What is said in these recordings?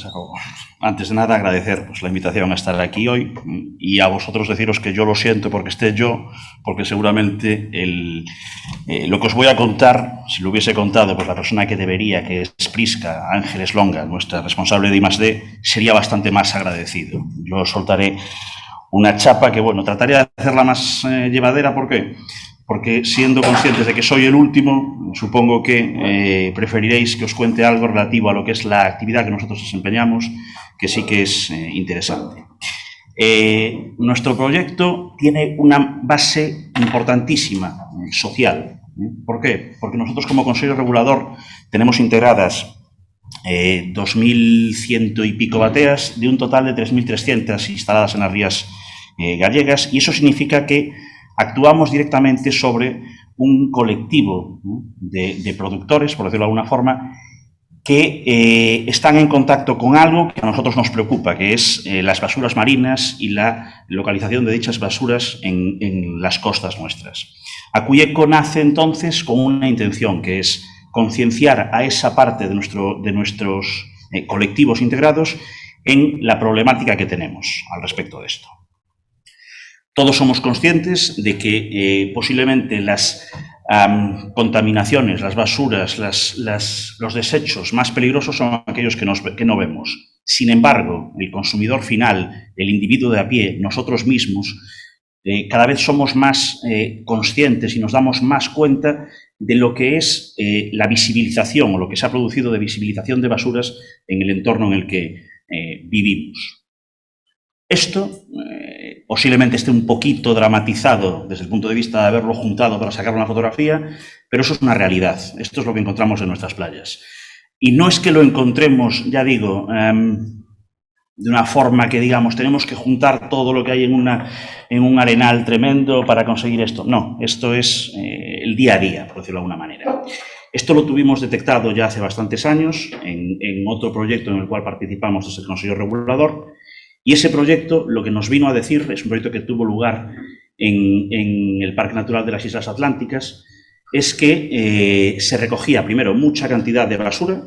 Jacobo. Antes de nada, agradecer la invitación a estar aquí hoy y a vosotros deciros que yo lo siento porque esté yo, porque seguramente lo que os voy a contar, si lo hubiese contado la persona que debería, que es Prisca Ángeles Longa, nuestra responsable de I+D, sería bastante más agradecido. Yo soltaré una chapa que, bueno, trataré de hacerla más llevadera. ¿Por qué? Porque siendo conscientes de que soy el último, supongo que preferiréis que os cuente algo relativo a lo que es la actividad que nosotros desempeñamos, que sí que es interesante. Nuestro proyecto tiene una base importantísima social. ¿Por qué? Porque nosotros como Consejo Regulador tenemos integradas 2.100 y pico bateas de un total de 3.300 instaladas en las rías gallegas, y eso significa que actuamos directamente sobre un colectivo de productores, por decirlo de alguna forma, que están en contacto con algo que a nosotros nos preocupa, que es las basuras marinas y la localización de dichas basuras en las costas nuestras. Acuyeco nace entonces con una intención, que es concienciar a esa parte de nuestros colectivos integrados en la problemática que tenemos al respecto de esto. Todos somos conscientes de que posiblemente las contaminaciones, las basuras, los desechos más peligrosos son aquellos que no vemos. Sin embargo, el consumidor final, el individuo de a pie, nosotros mismos, cada vez somos más conscientes y nos damos más cuenta de lo que es la visibilización o lo que se ha producido de visibilización de basuras en el entorno en el que vivimos. Esto posiblemente esté un poquito dramatizado desde el punto de vista de haberlo juntado para sacar una fotografía, pero eso es una realidad. Esto es lo que encontramos en nuestras playas. Y no es que lo encontremos, ya digo, de una forma que digamos tenemos que juntar todo lo que hay en un arenal tremendo para conseguir esto. No, esto es el día a día, por decirlo de alguna manera. Esto lo tuvimos detectado ya hace bastantes años en otro proyecto en el cual participamos desde el Consejo Regulador. Y ese proyecto, lo que nos vino a decir, es un proyecto que tuvo lugar en el Parque Natural de las Islas Atlánticas, es que se recogía primero mucha cantidad de basura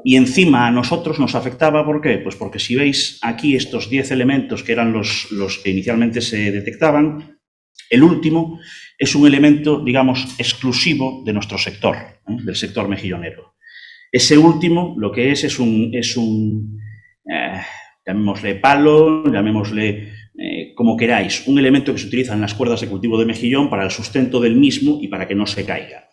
y encima a nosotros nos afectaba. ¿Por qué? Pues porque si veis aquí estos 10 elementos que eran los que inicialmente se detectaban, el último es un elemento, digamos, exclusivo de nuestro sector, del sector mejillonero. Ese último lo que es un llamémosle palo, llamémosle como queráis, un elemento que se utiliza en las cuerdas de cultivo de mejillón para el sustento del mismo y para que no se caiga.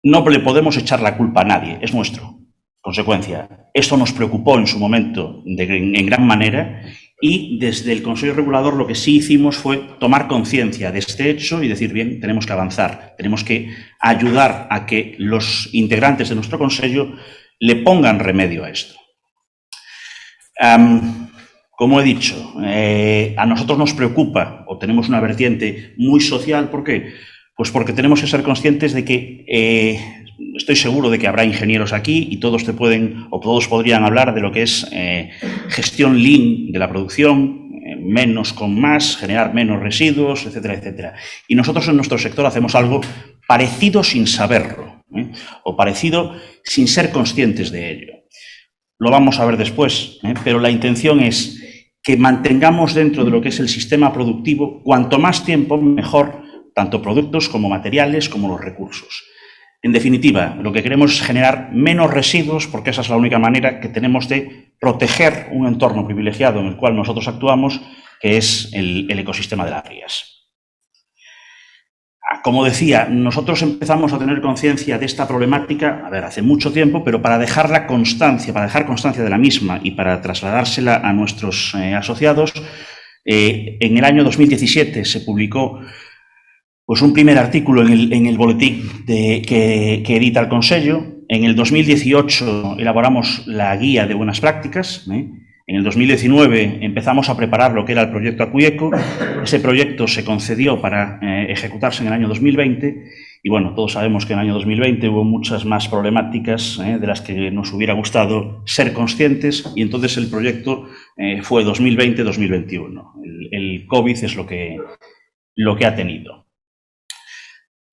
No le podemos echar la culpa a nadie, es nuestro. Consecuencia, esto nos preocupó en su momento en gran manera y desde el Consejo Regulador lo que sí hicimos fue tomar conciencia de este hecho y decir, bien, tenemos que avanzar, tenemos que ayudar a que los integrantes de nuestro Consejo le pongan remedio a esto. Como he dicho, a nosotros nos preocupa o tenemos una vertiente muy social. ¿Por qué? Pues porque tenemos que ser conscientes de que estoy seguro de que habrá ingenieros aquí y todos podrían hablar de lo que es gestión lean de la producción, menos con más, generar menos residuos, etcétera, etcétera. Y nosotros en nuestro sector hacemos algo parecido sin saberlo, o parecido sin ser conscientes de ello. Lo vamos a ver después, pero la intención es que mantengamos dentro de lo que es el sistema productivo, cuanto más tiempo mejor, tanto productos como materiales como los recursos. En definitiva, lo que queremos es generar menos residuos, porque esa es la única manera que tenemos de proteger un entorno privilegiado en el cual nosotros actuamos, que es el ecosistema de las rías. Como decía, nosotros empezamos a tener conciencia de esta problemática, hace mucho tiempo, pero para dejar constancia de la misma y para trasladársela a nuestros asociados, en el año 2017 se publicó un primer artículo en el boletín que edita el Consejo. En el 2018 elaboramos la guía de buenas prácticas. En el 2019 empezamos a preparar lo que era el proyecto Acuyeco. Ese proyecto se concedió para ejecutarse en el año 2020 y, bueno, todos sabemos que en el año 2020 hubo muchas más problemáticas de las que nos hubiera gustado ser conscientes y entonces el proyecto fue 2020-2021. El COVID es lo que ha tenido.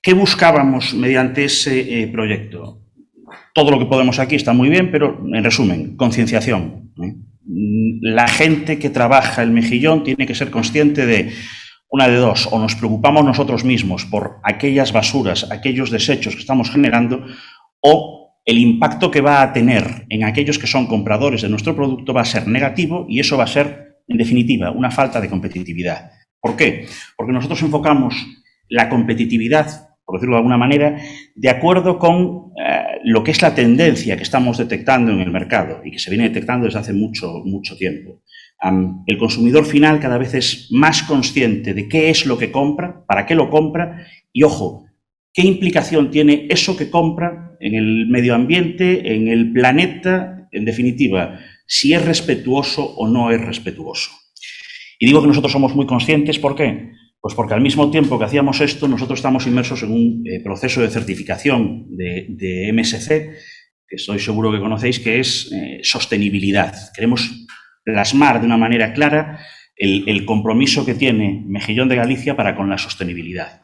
¿Qué buscábamos mediante ese proyecto? todo lo que podemos aquí está muy bien, pero en resumen, concienciación. La gente que trabaja el mejillón tiene que ser consciente de una de dos: o nos preocupamos nosotros mismos por aquellas basuras, aquellos desechos que estamos generando, o el impacto que va a tener en aquellos que son compradores de nuestro producto va a ser negativo, y eso va a ser, en definitiva, una falta de competitividad. ¿Por qué? Porque nosotros enfocamos la competitividad, por decirlo de alguna manera, de acuerdo con lo que es la tendencia que estamos detectando en el mercado y que se viene detectando desde hace mucho tiempo. El consumidor final cada vez es más consciente de qué es lo que compra, para qué lo compra y, ojo, qué implicación tiene eso que compra en el medio ambiente, en el planeta, en definitiva, si es respetuoso o no es respetuoso. Y digo que nosotros somos muy conscientes, ¿por qué? Pues porque al mismo tiempo que hacíamos esto, nosotros estamos inmersos en un proceso de certificación de MSC, que estoy seguro que conocéis, que es sostenibilidad. Queremos plasmar de una manera clara el compromiso que tiene Mejillón de Galicia para con la sostenibilidad.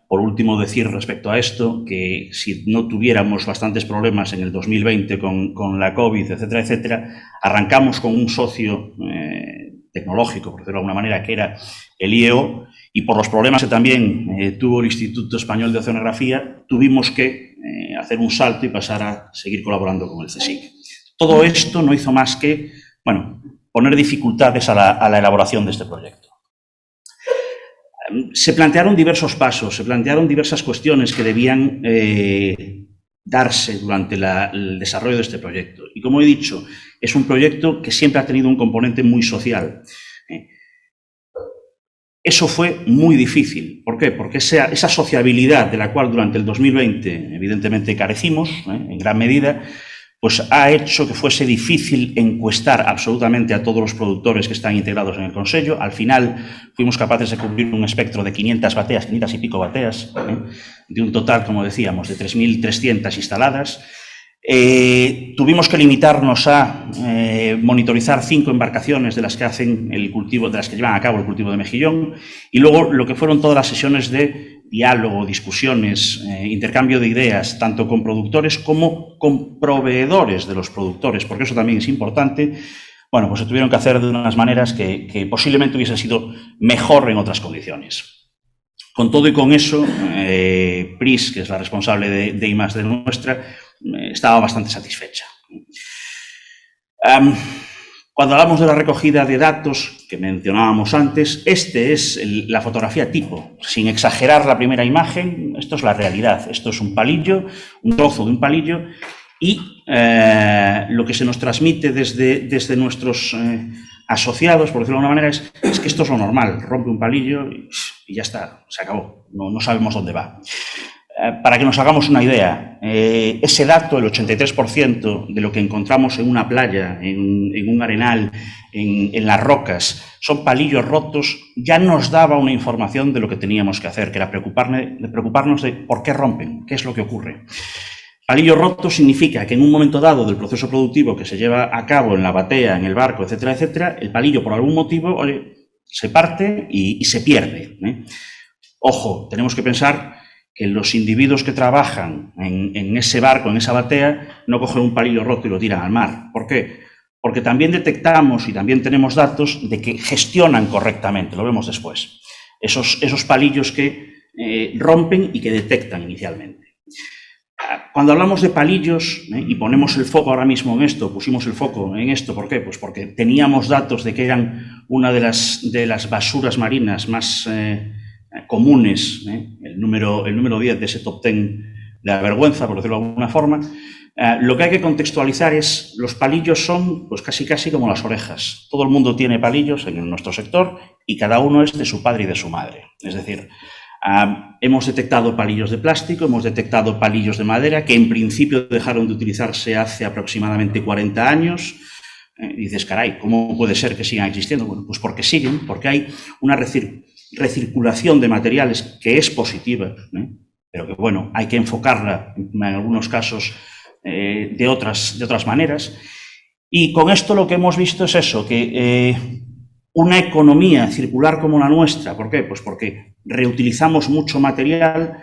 Por último, decir respecto a esto que si no tuviéramos bastantes problemas en el 2020 con la COVID, etcétera, etcétera, arrancamos con un socio tecnológico, por decirlo de alguna manera, que era el IEO, y por los problemas que también tuvo el Instituto Español de Oceanografía, tuvimos que hacer un salto y pasar a seguir colaborando con el CSIC. Todo esto no hizo más que, bueno, poner dificultades a la elaboración de este proyecto. Se plantearon diversos pasos, se plantearon diversas cuestiones que debían darse durante el desarrollo de este proyecto. Y como he dicho, es un proyecto que siempre ha tenido un componente muy social. Eso fue muy difícil. ¿Por qué? Porque esa sociabilidad de la cual durante el 2020 evidentemente carecimos, en gran medida, pues ha hecho que fuese difícil encuestar absolutamente a todos los productores que están integrados en el Consello. Al final fuimos capaces de cubrir un espectro de 500 bateas, 500 y pico bateas, de un total, como decíamos, de 3.300 instaladas. Tuvimos que limitarnos a monitorizar 5 embarcaciones de las que hacen el cultivo, de las que llevan a cabo el cultivo de mejillón, y luego lo que fueron todas las sesiones de diálogo, discusiones, intercambio de ideas, tanto con productores como con proveedores de los productores, porque eso también es importante. Bueno, pues se tuvieron que hacer de unas maneras que posiblemente hubiesen sido mejor en otras condiciones. Con todo y con eso, PRIS, que es la responsable de I+D nuestra, estaba bastante satisfecha. Cuando hablamos de la recogida de datos que mencionábamos antes, este es la fotografía tipo. Sin exagerar la primera imagen, esto es la realidad. Esto es un palillo, un trozo de un palillo, y lo que se nos transmite desde nuestros asociados, por decirlo de alguna manera, es que esto es lo normal. Rompe un palillo y ya está, se acabó. No sabemos dónde va. Para que nos hagamos una idea, ese dato, el 83% de lo que encontramos en una playa, en un arenal, en las rocas, son palillos rotos, ya nos daba una información de lo que teníamos que hacer, que era preocuparnos de por qué rompen, qué es lo que ocurre. Palillo roto significa que en un momento dado del proceso productivo que se lleva a cabo en la batea, en el barco, etcétera, etcétera, el palillo por algún motivo se parte y se pierde. Ojo, tenemos que pensar que los individuos que trabajan en ese barco, en esa batea, no cogen un palillo roto y lo tiran al mar. ¿Por qué? Porque también detectamos y también tenemos datos de que gestionan correctamente, lo vemos después, esos palillos que rompen y que detectan inicialmente. Cuando hablamos de palillos, y ponemos el foco ahora mismo en esto, pusimos el foco en esto, ¿por qué? Pues porque teníamos datos de que eran una de las basuras marinas más comunes, el número 10 de ese top 10 de la vergüenza, por decirlo de alguna forma. Lo que hay que contextualizar es, los palillos son pues casi como las orejas. Todo el mundo tiene palillos en nuestro sector y cada uno es de su padre y de su madre. Es decir, hemos detectado palillos de plástico, hemos detectado palillos de madera que en principio dejaron de utilizarse hace aproximadamente 40 años. Dices, caray, ¿cómo puede ser que sigan existiendo? Bueno, pues porque siguen, porque hay una recirculación de materiales que es positiva, pero que, bueno, hay que enfocarla en algunos casos de otras maneras. Y con esto lo que hemos visto es eso, que una economía circular como la nuestra, ¿por qué? Pues porque reutilizamos mucho material,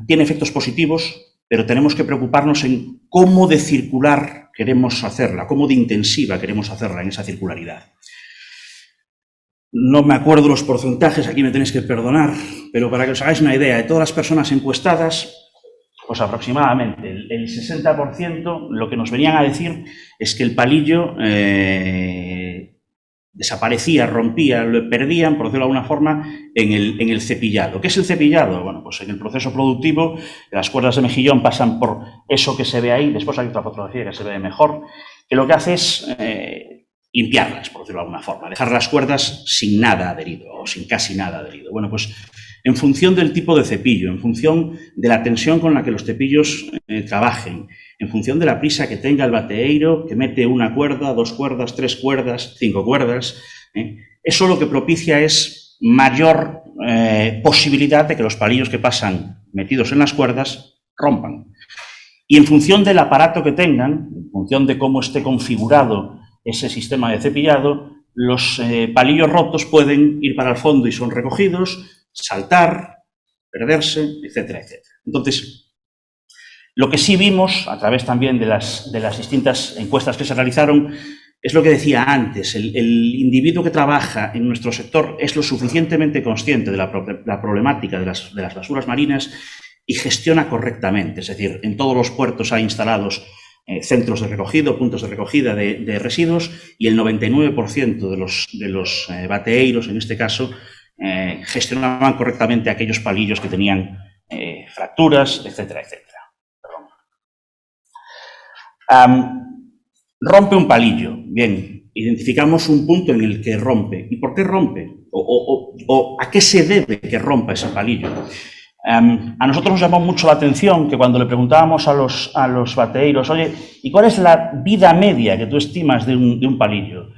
tiene efectos positivos, pero tenemos que preocuparnos en cómo de circular queremos hacerla, cómo de intensiva queremos hacerla en esa circularidad. No me acuerdo los porcentajes, aquí me tenéis que perdonar, pero para que os hagáis una idea, de todas las personas encuestadas, pues aproximadamente el 60% lo que nos venían a decir es que el palillo desaparecía, rompía, lo perdían, por decirlo de alguna forma, en el cepillado. ¿Qué es el cepillado? Bueno, pues en el proceso productivo las cuerdas de mejillón pasan por eso que se ve ahí, después hay otra fotografía que se ve mejor, que lo que hace es limpiarlas, por decirlo de alguna forma, dejar las cuerdas sin nada adherido o sin casi nada adherido. Bueno, pues en función del tipo de cepillo, en función de la tensión con la que los cepillos trabajen, en función de la prisa que tenga el bateeiro, que mete una cuerda, 2 cuerdas, 3 cuerdas, 5 cuerdas, eso lo que propicia es mayor posibilidad de que los palillos que pasan metidos en las cuerdas rompan. Y en función del aparato que tengan, en función de cómo esté configurado ese sistema de cepillado, los palillos rotos pueden ir para el fondo y son recogidos, saltar, perderse, etcétera, etcétera. Entonces, lo que sí vimos, a través también de las distintas encuestas que se realizaron, es lo que decía antes, el individuo que trabaja en nuestro sector es lo suficientemente consciente de la problemática de las basuras marinas y gestiona correctamente. Es decir, en todos los puertos hay instalados centros de recogido, puntos de recogida de residuos, y el 99% de los bateeiros, en este caso, gestionaban correctamente aquellos palillos que tenían fracturas, etcétera, etcétera. Rompe un palillo. Bien, identificamos un punto en el que rompe. ¿Y por qué rompe? ¿O a qué se debe que rompa ese palillo? A nosotros nos llamó mucho la atención que cuando le preguntábamos a los bateeiros, oye, ¿y cuál es la vida media que tú estimas de un palillo?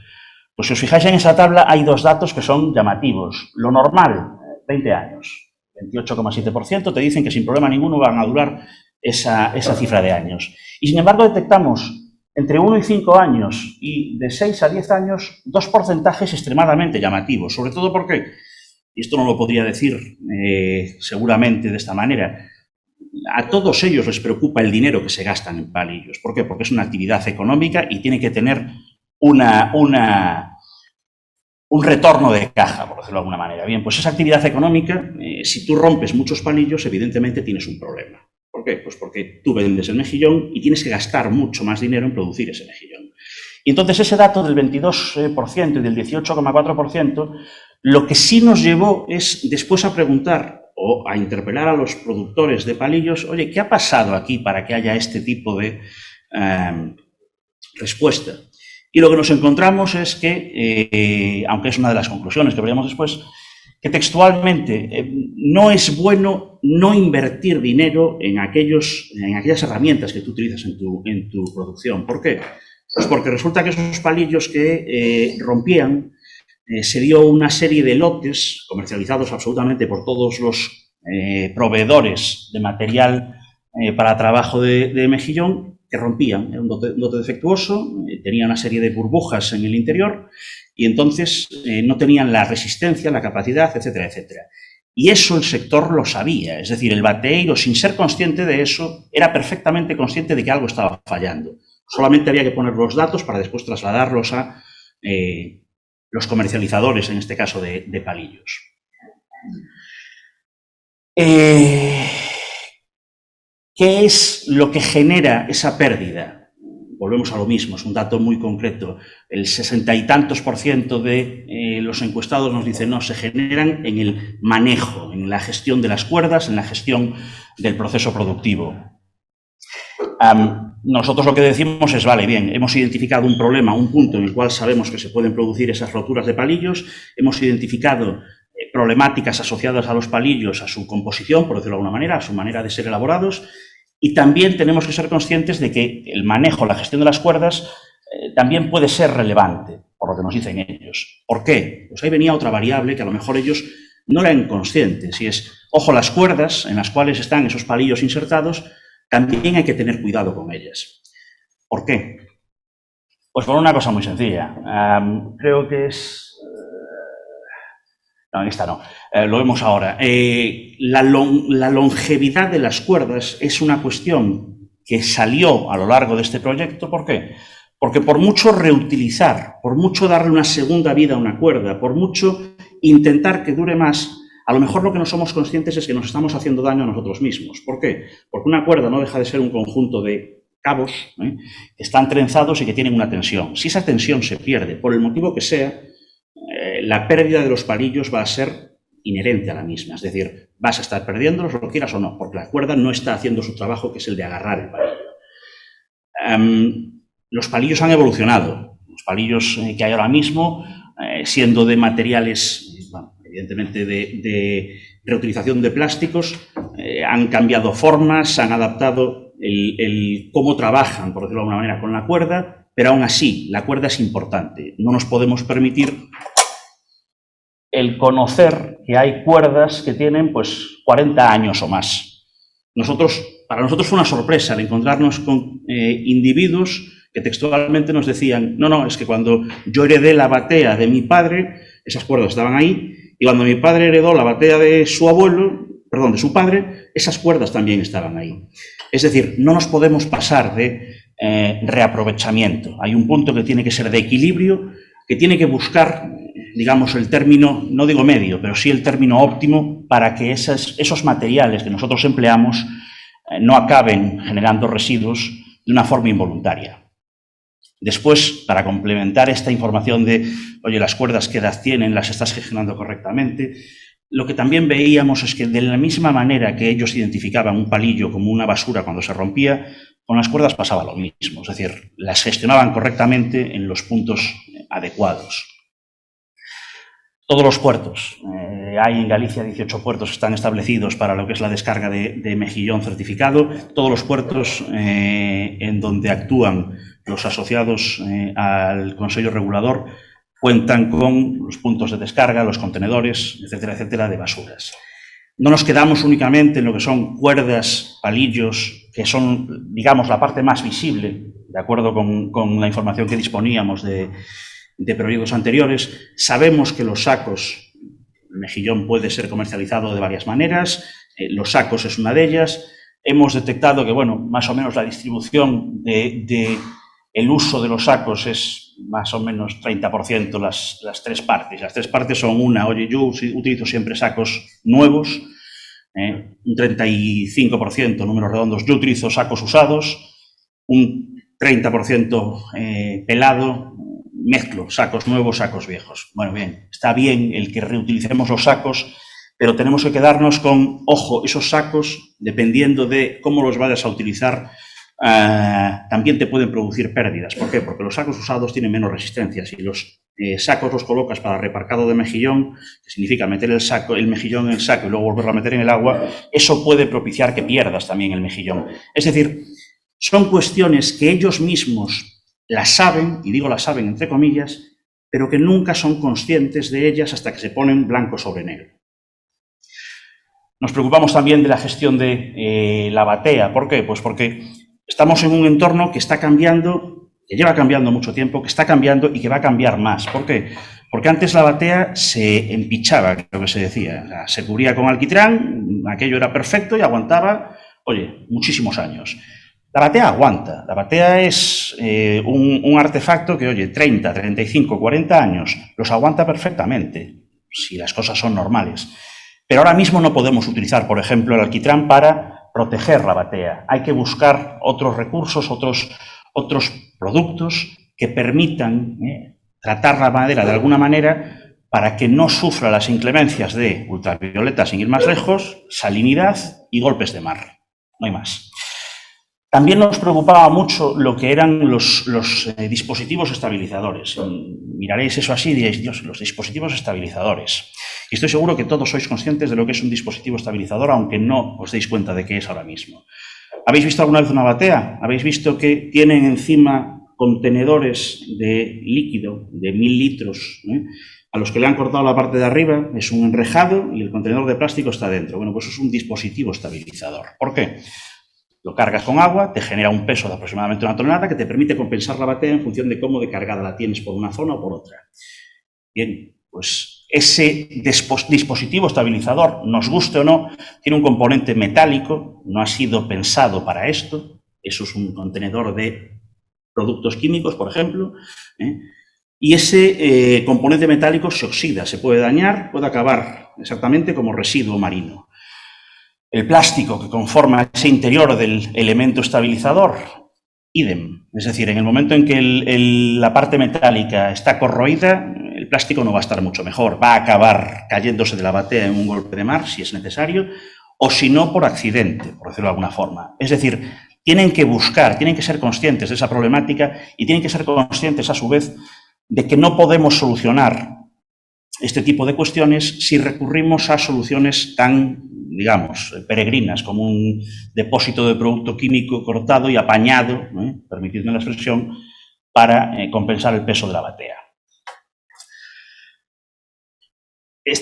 Pues si os fijáis en esa tabla hay 2 datos que son llamativos. Lo normal, 20 años. 28,7% te dicen que sin problema ninguno van a durar esa cifra de años. Y sin embargo detectamos entre 1 y 5 años y de 6 a 10 años 2 porcentajes extremadamente llamativos. Sobre todo porque, y esto no lo podría decir seguramente de esta manera, a todos ellos les preocupa el dinero que se gastan en palillos. ¿Por qué? Porque es una actividad económica y tiene que tener un retorno de caja, por decirlo de alguna manera. Bien, pues esa actividad económica, si tú rompes muchos palillos, evidentemente tienes un problema. ¿Por qué? Pues porque tú vendes el mejillón y tienes que gastar mucho más dinero en producir ese mejillón. Y entonces ese dato del 22% y del 18,4%, lo que sí nos llevó es después a preguntar o a interpelar a los productores de palillos, oye, ¿qué ha pasado aquí para que haya este tipo de respuesta? Y lo que nos encontramos es que, aunque es una de las conclusiones que veremos después, que textualmente no es bueno no invertir dinero en aquellas herramientas que tú utilizas en tu producción. ¿Por qué? Pues porque resulta que esos palillos que rompían, se dio una serie de lotes comercializados absolutamente por todos los proveedores de material para trabajo de mejillón, que rompían. Era un lote defectuoso, tenía una serie de burbujas en el interior y entonces no tenían la resistencia, la capacidad, etcétera, etcétera. Y eso el sector lo sabía, es decir, el bateeiro, sin ser consciente de eso, era perfectamente consciente de que algo estaba fallando. Solamente había que poner los datos para después trasladarlos a los comercializadores, en este caso de palillos. ¿Qué es lo que genera esa pérdida? Volvemos a lo mismo, es un dato muy concreto. El 60 y tantos % de los encuestados nos dicen, no, se generan en el manejo, en la gestión de las cuerdas, en la gestión del proceso productivo. Nosotros lo que decimos es, vale, bien, hemos identificado un problema, un punto en el cual sabemos que se pueden producir esas roturas de palillos, hemos identificado problemáticas asociadas a los palillos, a su composición, por decirlo de alguna manera, a su manera de ser elaborados, y también tenemos que ser conscientes de que el manejo, la gestión de las cuerdas también puede ser relevante, por lo que nos dicen ellos. ¿Por qué? Pues ahí venía otra variable que a lo mejor ellos no eran conscientes, y es, ojo, las cuerdas en las cuales están esos palillos insertados, también hay que tener cuidado con ellas. ¿Por qué? Pues por una cosa muy sencilla. Creo que es No, en esta no. Lo vemos ahora. La longevidad de las cuerdas es una cuestión que salió a lo largo de este proyecto. ¿Por qué? Porque por mucho reutilizar, por mucho darle una segunda vida a una cuerda, por mucho intentar que dure más, a lo mejor lo que no somos conscientes es que nos estamos haciendo daño a nosotros mismos. ¿Por qué? Porque una cuerda no deja de ser un conjunto de cabos que están trenzados y que tienen una tensión. Si esa tensión se pierde, por el motivo que sea, la pérdida de los palillos va a ser inherente a la misma. Es decir, vas a estar perdiéndolos, lo quieras o no, porque la cuerda no está haciendo su trabajo, que es el de agarrar el palillo. Los palillos han evolucionado. Los palillos que hay ahora mismo, siendo de materiales, bueno, evidentemente de reutilización de plásticos, han cambiado formas, han adaptado el cómo trabajan, por decirlo de alguna manera, con la cuerda, pero aún así, la cuerda es importante. No nos podemos permitir el conocer que hay cuerdas que tienen pues 40 años o más. Para nosotros fue una sorpresa el encontrarnos con individuos que textualmente nos decían, no, es que cuando yo heredé la batea de mi padre, esas cuerdas estaban ahí, y cuando mi padre heredó la batea de su abuelo, perdón, de su padre, esas cuerdas también estaban ahí. Es decir, no nos podemos pasar de reaprovechamiento. Hay un punto que tiene que ser de equilibrio, que tiene que buscar, digamos, el término, no digo medio, pero sí el término óptimo para que esos materiales que nosotros empleamos no acaben generando residuos de una forma involuntaria. Después, para complementar esta información de, oye, las cuerdas qué edad tienen, las estás gestionando correctamente, lo que también veíamos es que de la misma manera que ellos identificaban un palillo como una basura cuando se rompía, con las cuerdas pasaba lo mismo, es decir, las gestionaban correctamente en los puntos adecuados. Todos los puertos, hay en Galicia 18 puertos que están establecidos para lo que es la descarga de mejillón certificado. Todos los puertos en donde actúan los asociados al Consejo Regulador cuentan con los puntos de descarga, los contenedores, etcétera, etcétera, de basuras. No nos quedamos únicamente en lo que son cuerdas, palillos, que son, digamos, la parte más visible, de acuerdo con la información que disponíamos de proyectos anteriores. Sabemos que los sacos, el mejillón puede ser comercializado de varias maneras, los sacos es una de ellas. Hemos detectado que, bueno, más o menos la distribución el uso de los sacos es más o menos 30% las tres partes. Las tres partes son oye, yo utilizo siempre sacos nuevos, un 35%, números redondos, yo utilizo sacos usados, un 30% pelado, mezclo sacos nuevos, sacos viejos. Bueno, bien, está bien el que reutilicemos los sacos, pero tenemos que quedarnos con, ojo, esos sacos, dependiendo de cómo los vayas a utilizar, también te pueden producir pérdidas. ¿Por qué? Porque los sacos usados tienen menos resistencia. Si los sacos los colocas para reparcado de mejillón, que significa meter el mejillón en el saco y luego volverlo a meter en el agua, eso puede propiciar que pierdas también el mejillón. Es decir, son cuestiones que ellos mismos las saben, y digo las saben entre comillas, pero que nunca son conscientes de ellas hasta que se ponen blanco sobre negro. Nos preocupamos también de la gestión de la batea. ¿Por qué? Pues porque estamos en un entorno que está cambiando, que lleva cambiando mucho tiempo, que está cambiando y que va a cambiar más. ¿Por qué? Porque antes la batea se empichaba, creo que se decía. O sea, se cubría con alquitrán, aquello era perfecto y aguantaba, oye, muchísimos años. La batea aguanta. La batea es un artefacto que, oye, 30, 35, 40 años los aguanta perfectamente, si las cosas son normales. Pero ahora mismo no podemos utilizar, por ejemplo, el alquitrán para proteger la batea. Hay que buscar otros recursos, otros productos que permitan tratar la madera de alguna manera para que no sufra las inclemencias de ultravioleta, sin ir más lejos, salinidad y golpes de mar. No hay más. También nos preocupaba mucho lo que eran los dispositivos estabilizadores. Miraréis eso así y diréis, Dios, los dispositivos estabilizadores. Y estoy seguro que todos sois conscientes de lo que es un dispositivo estabilizador, aunque no os deis cuenta de qué es ahora mismo. ¿Habéis visto alguna vez una batea? ¿Habéis visto que tienen encima contenedores de líquido de 1000 litros, a los que le han cortado la parte de arriba? Es un enrejado y el contenedor de plástico está dentro. Bueno, pues eso es un dispositivo estabilizador. ¿Por qué? Lo cargas con agua, te genera un peso de aproximadamente 1 tonelada que te permite compensar la batea en función de cómo de cargada la tienes por una zona o por otra. Bien, pues ese dispositivo estabilizador, nos guste o no, tiene un componente metálico, no ha sido pensado para esto. Eso es un contenedor de productos químicos, por ejemplo, y ese componente metálico se oxida, se puede dañar, puede acabar exactamente como residuo marino. El plástico que conforma ese interior del elemento estabilizador, idem. Es decir, en el momento en que la parte metálica está corroída, el plástico no va a estar mucho mejor. Va a acabar cayéndose de la batea en un golpe de mar, si es necesario, o si no, por accidente, por decirlo de alguna forma. Es decir, tienen que buscar, tienen que ser conscientes de esa problemática y tienen que ser conscientes, a su vez, de que no podemos solucionar este tipo de cuestiones si recurrimos a soluciones tan, digamos, peregrinas, como un depósito de producto químico cortado y apañado, permitidme la expresión, para compensar el peso de la batea.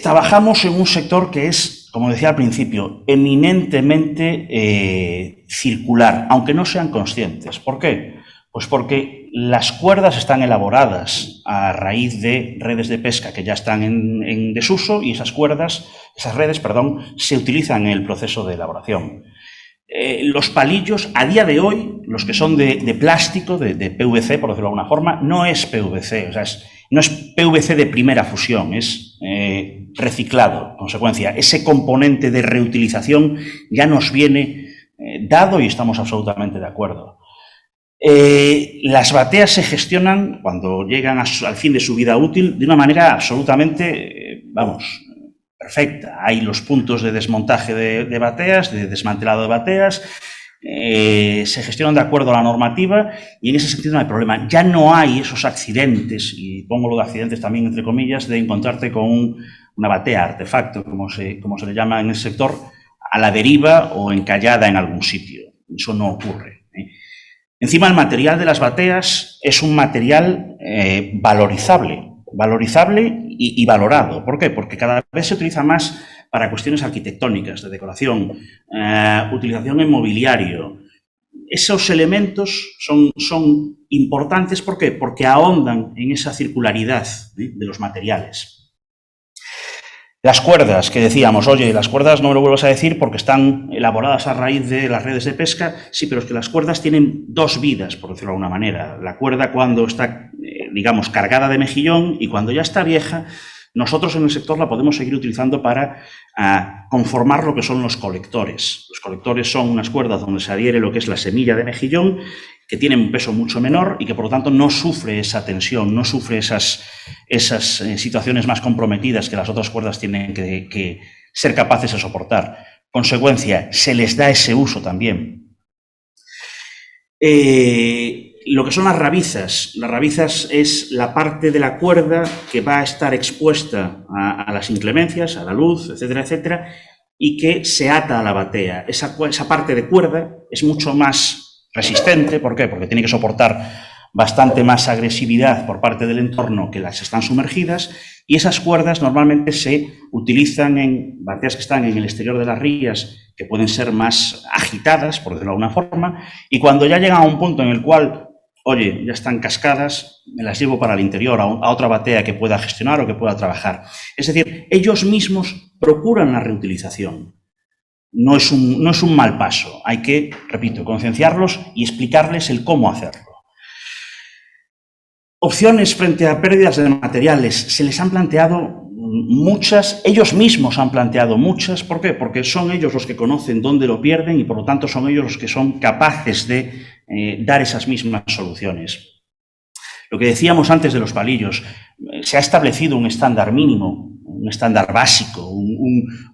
Trabajamos en un sector que es, como decía al principio, eminentemente circular, aunque no sean conscientes. ¿Por qué? Pues porque las cuerdas están elaboradas a raíz de redes de pesca que ya están en desuso y esas redes, se utilizan en el proceso de elaboración. Los palillos, a día de hoy, los que son de plástico, de PVC, por decirlo de alguna forma, no es PVC, o sea, no es PVC de primera fusión, es reciclado. En consecuencia, ese componente de reutilización ya nos viene dado y estamos absolutamente de acuerdo. Las bateas se gestionan, cuando llegan al fin de su vida útil, de una manera absolutamente, perfecta. Hay los puntos de desmontaje de bateas, de desmantelado de bateas, se gestionan de acuerdo a la normativa y en ese sentido no hay problema. Ya no hay esos accidentes, y pongo lo de accidentes también entre comillas, de encontrarte con una batea artefacto, como se le llama en el sector, a la deriva o encallada en algún sitio. Eso no ocurre. Encima, el material de las bateas es un material valorizable y valorado. ¿Por qué? Porque cada vez se utiliza más para cuestiones arquitectónicas, de decoración, utilización en mobiliario. Esos elementos son importantes. ¿Por qué? Porque ahondan en esa circularidad de los materiales. Las cuerdas, que decíamos, oye, las cuerdas no me lo vuelvas a decir porque están elaboradas a raíz de las redes de pesca. Sí, pero es que las cuerdas tienen dos vidas, por decirlo de alguna manera. La cuerda cuando está, cargada de mejillón, y cuando ya está vieja, nosotros en el sector la podemos seguir utilizando para conformar lo que son los colectores. Los colectores son unas cuerdas donde se adhiere lo que es la semilla de mejillón, que tienen un peso mucho menor y que, por lo tanto, no sufre esa tensión, no sufre esas situaciones más comprometidas que las otras cuerdas tienen que ser capaces de soportar. Consecuencia, se les da ese uso también. Lo que son las rabizas es la parte de la cuerda que va a estar expuesta a las inclemencias, a la luz, etcétera, etcétera, y que se ata a la batea. Esa parte de cuerda es mucho más resistente. ¿Por qué? Porque tiene que soportar bastante más agresividad por parte del entorno que las que están sumergidas, y esas cuerdas normalmente se utilizan en bateas que están en el exterior de las rías, que pueden ser más agitadas, por decirlo de alguna forma, y cuando ya llegan a un punto en el cual, oye, ya están cascadas, me las llevo para el interior, a otra batea que pueda gestionar o que pueda trabajar. Es decir, ellos mismos procuran la reutilización. No es un mal paso. Hay que, repito, concienciarlos y explicarles el cómo hacerlo. Opciones frente a pérdidas de materiales. Se les han planteado muchas, ellos mismos han planteado muchas. ¿Por qué? Porque son ellos los que conocen dónde lo pierden y, por lo tanto, son ellos los que son capaces de dar esas mismas soluciones. Lo que decíamos antes de los palillos, se ha establecido un estándar mínimo, un estándar básico,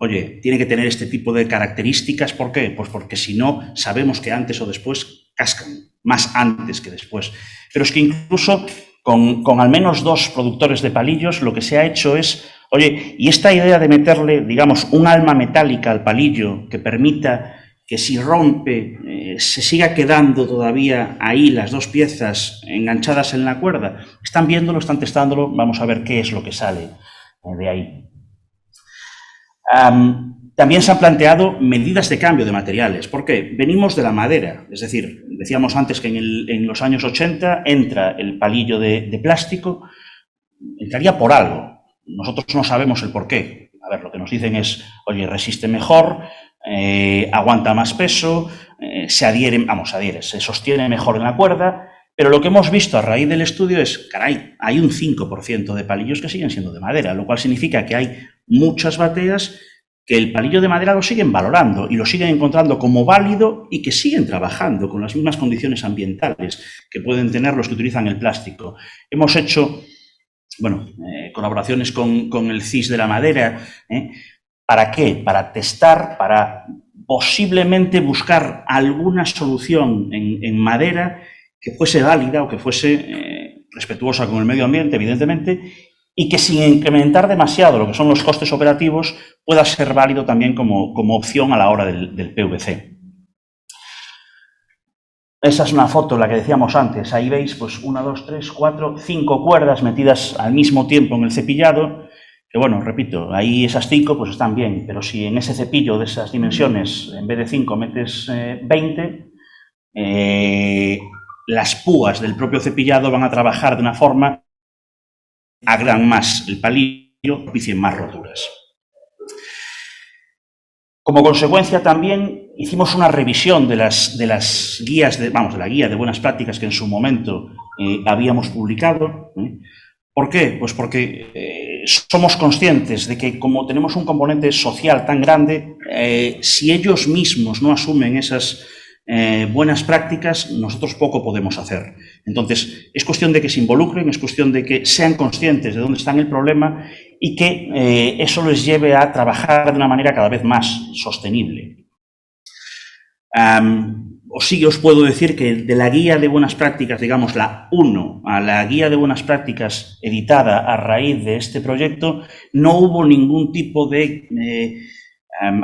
oye, tiene que tener este tipo de características. ¿Por qué? Pues porque si no, sabemos que antes o después cascan, más antes que después. Pero es que incluso con al menos 2 productores de palillos, lo que se ha hecho es, oye, y esta idea de meterle, digamos, un alma metálica al palillo que permita que si rompe se siga quedando todavía ahí las 2 piezas enganchadas en la cuerda. Están viéndolo, están testándolo, vamos a ver qué es lo que sale de ahí. También se han planteado medidas de cambio de materiales. ¿Por qué? Venimos de la madera, es decir, decíamos antes que en los años 80 entra el palillo de plástico, entraría por algo. nosotros no sabemos el por qué. A ver, lo que nos dicen es, oye, resiste mejor, aguanta más peso, se sostiene mejor en la cuerda, pero lo que hemos visto a raíz del estudio es, caray, hay un 5% de palillos que siguen siendo de madera, lo cual significa que hay muchas bateas que el palillo de madera lo siguen valorando y lo siguen encontrando como válido y que siguen trabajando con las mismas condiciones ambientales que pueden tener los que utilizan el plástico. Hemos hecho, colaboraciones con el CIS de la madera. ¿Para qué? Para testar, para posiblemente buscar alguna solución en madera que fuese válida o que fuese respetuosa con el medio ambiente, evidentemente, y que sin incrementar demasiado lo que son los costes operativos pueda ser válido también como opción a la hora del PVC. Esa es una foto, la que decíamos antes. Ahí veis, pues 1, 2, 3, 4, 5 cuerdas metidas al mismo tiempo en el cepillado, que bueno, repito, ahí esas 5 pues están bien, pero si en ese cepillo de esas dimensiones, en vez de 5 metes 20, las púas del propio cepillado van a trabajar de una forma que agran más el palillo, propicien más roturas. Como consecuencia también hicimos una revisión de las guías, de la guía de buenas prácticas que en su momento habíamos publicado. ¿Por qué? Pues porque somos conscientes de que como tenemos un componente social tan grande, si ellos mismos no asumen esas buenas prácticas, nosotros poco podemos hacer. Entonces, es cuestión de que se involucren, es cuestión de que sean conscientes de dónde está el problema y que eso les lleve a trabajar de una manera cada vez más sostenible. Os puedo decir que de la guía de buenas prácticas, digamos la 1, a la guía de buenas prácticas editada a raíz de este proyecto, no hubo ningún tipo de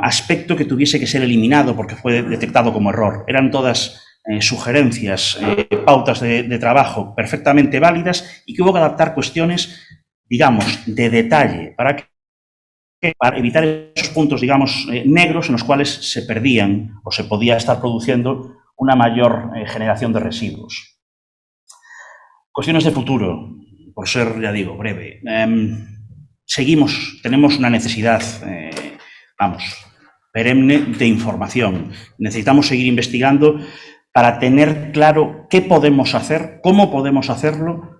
aspecto que tuviese que ser eliminado porque fue detectado como error. Eran todas sugerencias, pautas de trabajo perfectamente válidas y que hubo que adaptar cuestiones, digamos, de detalle para evitar esos puntos, digamos, negros en los cuales se perdían o se podía estar produciendo una mayor generación de residuos. Cuestiones de futuro, por ser, ya digo, breve. Tenemos una necesidad, perenne de información. Necesitamos seguir investigando para tener claro qué podemos hacer, cómo podemos hacerlo,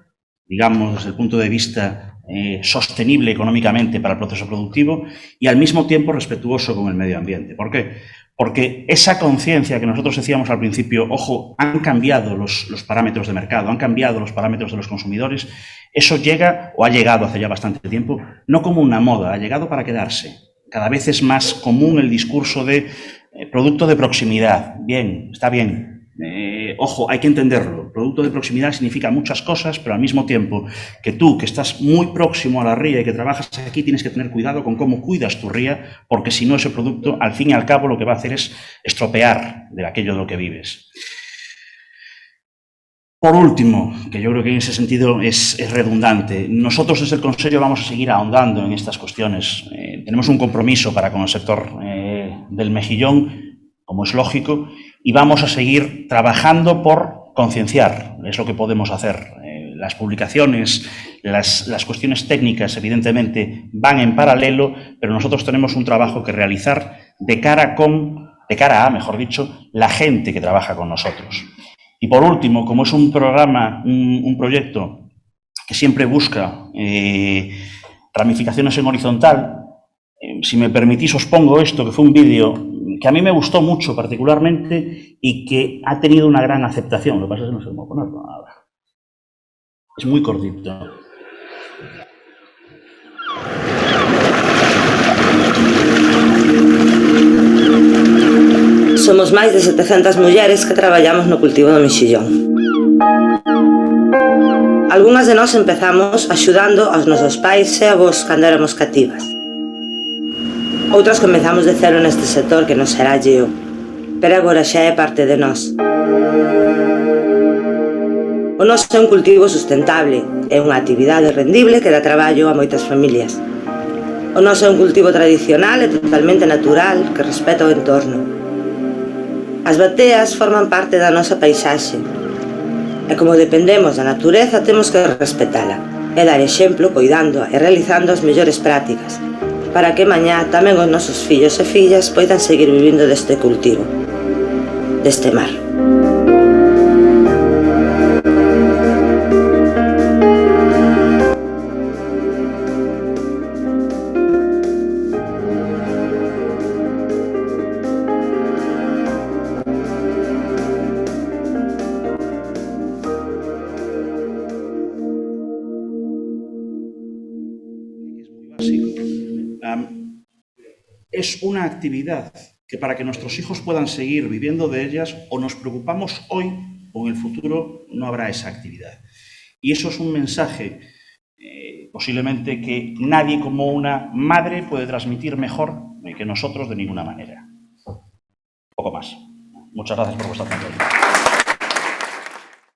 digamos, desde el punto de vista sostenible económicamente para el proceso productivo y al mismo tiempo respetuoso con el medio ambiente. ¿Por qué? Porque esa conciencia que nosotros decíamos al principio, ojo, han cambiado los parámetros de mercado, han cambiado los parámetros de los consumidores, eso llega, o ha llegado hace ya bastante tiempo, no como una moda, ha llegado para quedarse. Cada vez es más común el discurso de producto de proximidad. Bien, está bien. Ojo, hay que entenderlo. Producto de proximidad significa muchas cosas, pero al mismo tiempo que tú, que estás muy próximo a la ría y que trabajas aquí, tienes que tener cuidado con cómo cuidas tu ría, porque si no, ese producto, al fin y al cabo, lo que va a hacer es estropear de aquello de lo que vives. Por último, que yo creo que en ese sentido es redundante, nosotros desde el Consejo vamos a seguir ahondando en estas cuestiones. Tenemos un compromiso para con el sector del mejillón, como es lógico, y vamos a seguir trabajando por concienciar, es lo que podemos hacer. Las publicaciones, las cuestiones técnicas, evidentemente, van en paralelo, pero nosotros tenemos un trabajo que realizar de cara a, mejor dicho, la gente que trabaja con nosotros. Y por último, como es un programa, un proyecto que siempre busca ramificaciones en horizontal, si me permitís os pongo esto, que fue un vídeo que a mí me gustó mucho particularmente y que ha tenido una gran aceptación. Lo que pasa es que no sé cómo ponerlo ahora. Es muy cortito. Somos máis de 700 mulleres que traballamos no cultivo do mexillón. Algunhas de nós empezamos axudando aos nosos pais e avós cando éramos cativas. Outras comezamos de cero neste sector que nos era alleo, pero agora xa é parte de nós. O noso é un cultivo sustentable, é unha actividade rendible que dá traballo a moitas familias. O noso é un cultivo tradicional e totalmente natural que respeta o entorno. As bateas forman parte da nosa paisaxe e como dependemos da natureza temos que respetala. e dar exemplo coidando e realizando as mellores prácticas, para que mañá tamén os nosos fillos e fillas poidan seguir vivindo deste cultivo, deste mar. Es una actividad que para que nuestros hijos puedan seguir viviendo de ellas, o nos preocupamos hoy o en el futuro no habrá esa actividad. Y eso es un mensaje posiblemente que nadie como una madre puede transmitir mejor que nosotros de ninguna manera. Poco más. Muchas gracias por vuestra atención.